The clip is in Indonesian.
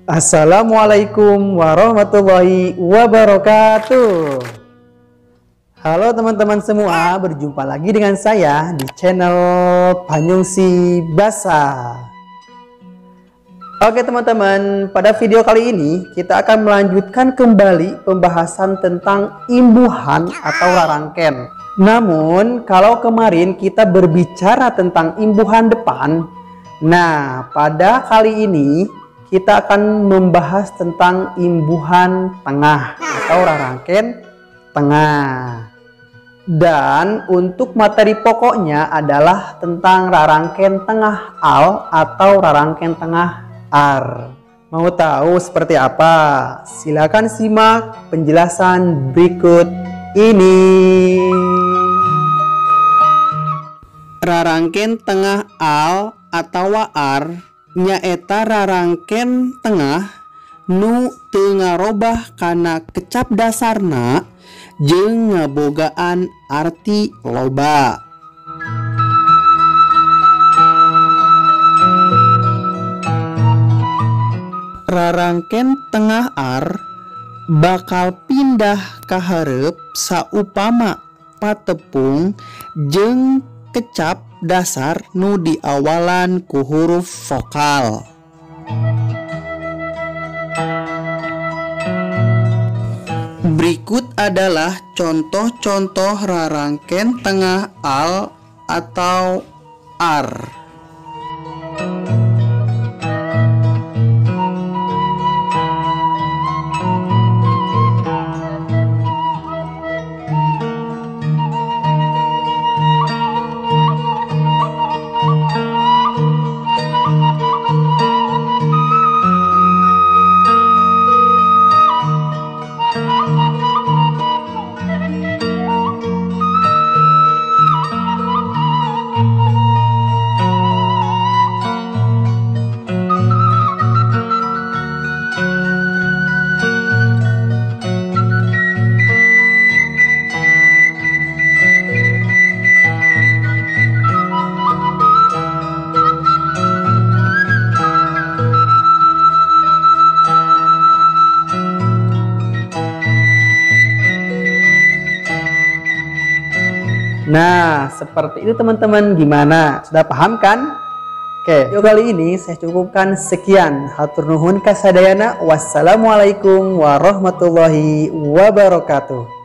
Assalamualaikum warahmatullahi wabarakatuh. Halo teman-teman semua, berjumpa lagi dengan saya di channel Panyungsi Basa. Oke teman-teman, pada video kali ini kita akan melanjutkan kembali pembahasan tentang imbuhan atau rarangken. Namun kalau kemarin kita berbicara tentang imbuhan depan, nah pada kali ini kita akan membahas tentang imbuhan tengah atau rarangken tengah. Dan untuk materi pokoknya adalah tentang rarangken tengah al atau rarangken tengah ar. Mau tahu seperti apa? Silakan simak penjelasan berikut ini. Rarangken tengah al atau ar nyaeta rarangken tengah nu teu ngarobah kana kecap dasarna jeung ngabogaan arti loba. Rarangken tengah ar bakal pindah ka hareup saupama patepung jeung kecap dasar nu diawalan ku huruf vokal. Berikut adalah contoh-contoh rarangken tengah al atau ar. Nah, seperti itu teman-teman. Gimana? Sudah paham kan? Oke, video kali ini saya cukupkan sekian. Hatur nuhun kasadayana. Wassalamualaikum warahmatullahi wabarakatuh.